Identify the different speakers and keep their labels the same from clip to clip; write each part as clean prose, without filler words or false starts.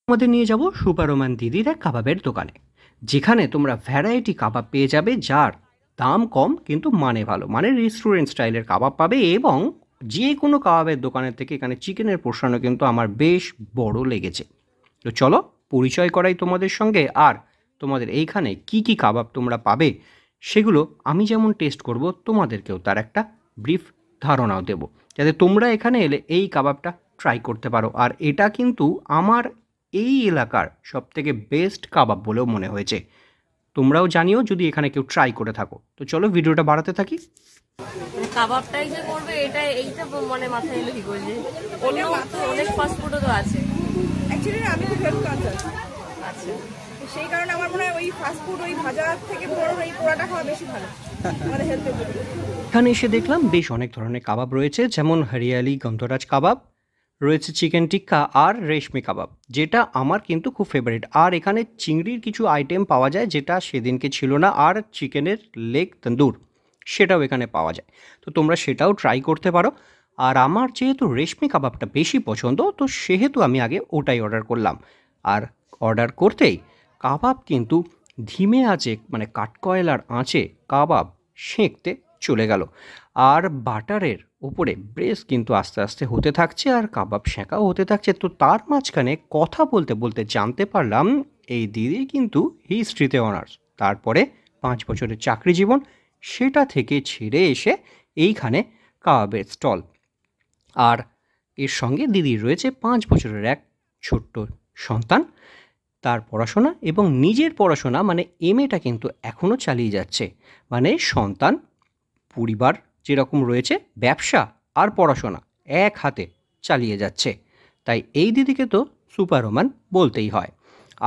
Speaker 1: তোমাদের নিয়ে যাব সুপারোমান দিদির এক কাবাবের দোকানে, যেখানে তোমরা ভ্যারাইটি কাবাব পেয়ে যাবে, যার দাম কম কিন্তু মানে ভালো, মানে রেস্টুরেন্ট স্টাইলের কাবাব পাবে। এবং যে কোনো কাবাবের দোকানের থেকে এখানে চিকেনের পোর্শনও কিন্তু আমার বেশ বড় লেগেছে। তো চলো পরিচয় করাই তোমাদের সঙ্গে, আর তোমাদের এইখানে কি কি কাবাব তোমরা পাবে সেগুলো আমি যেমন টেস্ট করব, তোমাদেরকেও তার একটা ব্রিফ ধারণাও দেব, যাতে তোমরা এখানে এলে এই কাবাবটা ট্রাই করতে পারো। আর এটা কিন্তু আমার এই এলাকার সবথেকে বেস্ট কাবাব বলেও মনে হয়েছে। তোমরাও জানিও যদি এখানে কেউ ট্রাই করে থাকো। তো চলো ভিডিওটা বাড়াতে থাকি।
Speaker 2: কাবাবটাই যে করবে এইটা মানে মাথায় এলো কি করে, যে অন্য অনেক ফাস্ট ফুডও তো আছে।
Speaker 3: অ্যাকচুয়ালি আমি খুব হেলথ কনসাস, আচ্ছা সেই কারণে আমার মনে হয় ওই ফাস্ট ফুড ওই ভাজা থেকে বড় এই পোড়াটা খাওয়া বেশি ভালো আমাদের হেলথের জন্য।
Speaker 1: এখানে এসে দেখলাম বেশ অনেক ধরনের কাবাব রয়েছে, যেমন হরিয়ালি গন্ধরাজ কাবাব রয়েছে, চিকেন টিক্কা আর রেশমি কাবাব, যেটা আমার কিন্তু খুব ফেভারিট। আর এখানে চিংড়ির কিছু আইটেম পাওয়া যায় যেটা সেদিনকে ছিল না, আর চিকেনের লেগ তন্দুর সেটাও এখানে পাওয়া যায়, তো তোমরা সেটাও ট্রাই করতে পারো। আর আমার যেহেতু রেশমি কাবাবটা বেশি পছন্দ, তো সেহেতু আমি আগে ওটাই অর্ডার করলাম। আর অর্ডার করতেই কাবাব কিন্তু ধিমে আঁচে, মানে কাঠকয়লার আঁচে কাবাব সেঁকতে চলে গেল। আর বাটারের উপরে ব্রেস কিন্তু আস্তে আস্তে হতে থাকছে, আর কাবাব সেঁকাও হতে থাকছে। তো তার মাঝখানে কথা বলতে বলতে জানতে পারলাম এই দিদি কিন্তু হিস্ট্রিতে অনার্স, তারপরে 5 বছরের চাকরি জীবন, সেটা থেকে ছেড়ে এসে এইখানে কাবাবের স্টল। আর এর সঙ্গে দিদির রয়েছে 5 বছরের এক ছোট্ট সন্তান। তার পড়াশোনা এবং নিজের পড়াশোনা মানে এমএটা কিন্তু এখনও চালিয়ে যাচ্ছে। মানে সন্তান, পরিবার যেরকম রয়েছে, ব্যবসা আর পড়াশোনা এক হাতে চালিয়ে যাচ্ছে। তাই এই দিদিকে তো সুপারওম্যান বলতেই হয়।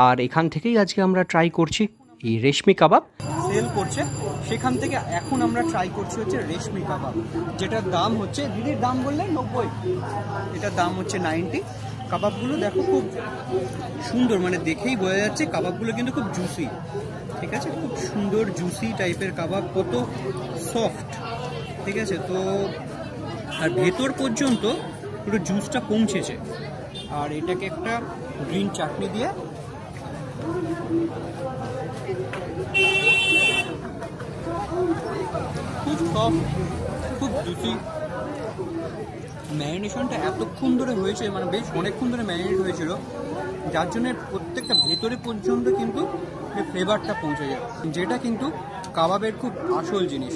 Speaker 1: আর এখান থেকেই আজকে আমরা ট্রাই করছি এই রেশমি কাবাব।
Speaker 4: সেল করছে সেখান থেকে এখন আমরা ট্রাই করছি হচ্ছে রেশমি কাবাব, যেটার দাম হচ্ছে, দিদির দাম বললে 90, এটার দাম হচ্ছে 90। কাবাবগুলো দেখো খুব সুন্দর, মানে দেখেই বোঝা যাচ্ছে কাবাবগুলো কিন্তু খুব জুসি, ঠিক আছে, খুব সুন্দর জুসি টাইপের কাবাব, কত সফট, ঠিক আছে। তো আর ভেতর পর্যন্ত পুরো জুসটা পৌঁছেছে। আর এটাকে একটা গ্রিন চাটনি দিয়ে খুব সফট, খুব জুসি। ম্যারিনেশনটা এতক্ষণ ধরে হয়েছে, মানে বেশ অনেকক্ষণ ধরে ম্যারিনেট হয়েছিল, যার জন্য প্রত্যেকটা ভেতরে পর্যন্ত কিন্তু ফ্লেভারটা পৌঁছে যায়, যেটা কিন্তু কাবাবের খুব আসল জিনিস।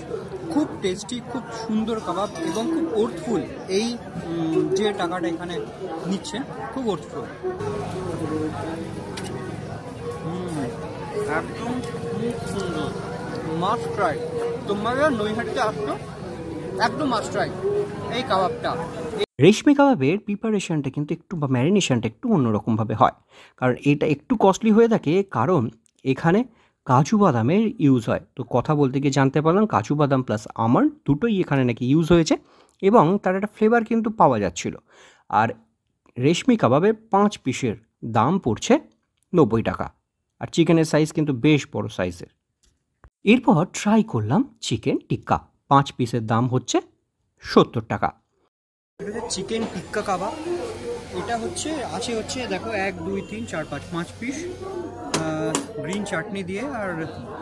Speaker 4: খুব টেস্টি, খুব সুন্দর কাবাব এবং খুব অর্থফুল। এই যে টাকাটা এখানে নিচ্ছে খুব অর্থফুল, একদম খুব সুন্দর, মাস্ট ট্রাই। তোমরা নৈহাটিতে আসছো একদম মাস্ট ট্রাই এই কাবাবটা।
Speaker 1: রেশমি কাবাবের প্রিপারেশনটা কিন্তু একটু বা ম্যারিনেশনটা একটু অন্যরকমভাবে হয়, কারণ এটা একটু কস্টলি হয়ে থাকে, কারণ এখানে কাজু বাদামের ইউজ হয়। তো কথা বলতে গিয়ে জানতে পারলাম কাজু বাদাম প্লাস আমন্ড দুটোই এখানে নাকি ইউজ হয়েছে, এবং তার একটা ফ্লেভার কিন্তু পাওয়া যাচ্ছিল। আর রেশমি কাবাবের 5 পিসের দাম পড়ছে 90 টাকা, আর চিকেনের সাইজ কিন্তু বেশ বড় সাইজের। এরপর ট্রাই করলাম চিকেন টিক্কা, 5 পিসের দাম হচ্ছে 70 টাকা।
Speaker 4: এটা হচ্ছে চিকেন টিক্কা কাবাব। এটা হচ্ছে হচ্ছে দেখো 1 2 3 4 5 5 পিস গ্রিন চাটনি দিয়ে আর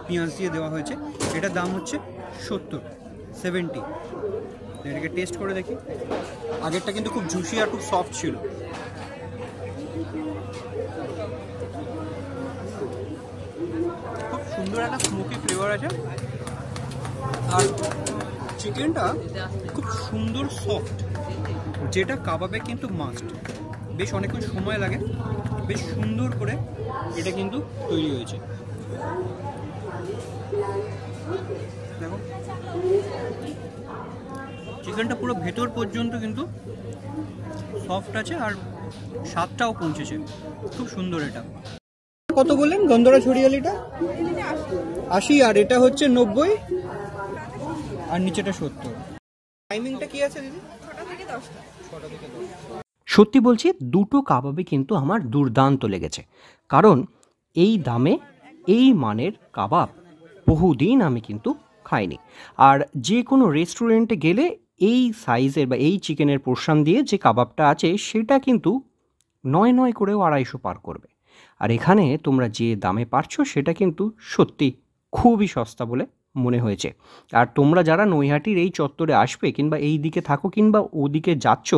Speaker 4: পেঁয়াজ দিয়ে দেওয়া হয়েছে। এটার দাম হচ্ছে 70। এটাকে টেস্ট করে দেখি। আগেরটা কিন্তু খুব জুসি আর খুব সফট ছিল। খুব সুন্দর একটা স্মোকি ফ্লেভার আছে, আর চিকেনটা খুব সুন্দর সফট, যেটা কাবাবে কিন্তু মাস্ট। বেশ অনেকক্ষণ সময় লাগে, বেশ সুন্দর করে এটা কিন্তু তৈরি হয়েছে। দেখো চিকেনটা পুরো ভেতর পর্যন্ত কিন্তু সফট আছে, আর স্বাদটাও পৌঁছেছে, খুব সুন্দর। এটা কত বললেন গন্ধরাজ হরিয়ালিটা? 80, আর এটা হচ্ছে 90, আর নিচেটা 70। টাইমিংটা কি আছে দিদি?
Speaker 3: 6টা থেকে 10টা।
Speaker 1: সত্যি বলছি, দুটো কাবাবে কিন্তু আমার দুর্দান্ত লেগেছে, কারণ এই দামে এই মানের কাবাব বহুদিন আমি কিন্তু খাইনি। আর যে কোনো রেস্টুরেন্টে গেলে এই সাইজের বা এই চিকেনের পোর্শন দিয়ে যে কাবাবটা আছে সেটা কিন্তু নয় করেও 250 পার করবে। আর এখানে তোমরা যে দামে পাচ্ছ সেটা কিন্তু সত্যি খুবই সস্তা বলে মনে হয়েছে। আর তোমরা যারা নৈহাটির এই চত্বরে আসবে কিংবা এই দিকে থাকো কিংবা ওদিকে যাচ্ছ,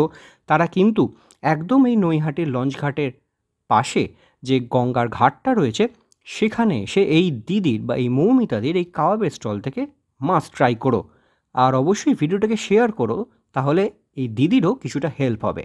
Speaker 1: তারা কিন্তু একদম এই নৈহাটির লঞ্চঘাটের পাশে যে গঙ্গার ঘাটটা রয়েছে সেখানে এসে এই দিদির বা এই মৌমিতাদের এই কাবাবের স্টল থেকে মাস্ট ট্রাই করো। আর অবশ্যই ভিডিওটাকে শেয়ার করো, তাহলে এই দিদিরও কিছুটা হেল্প হবে।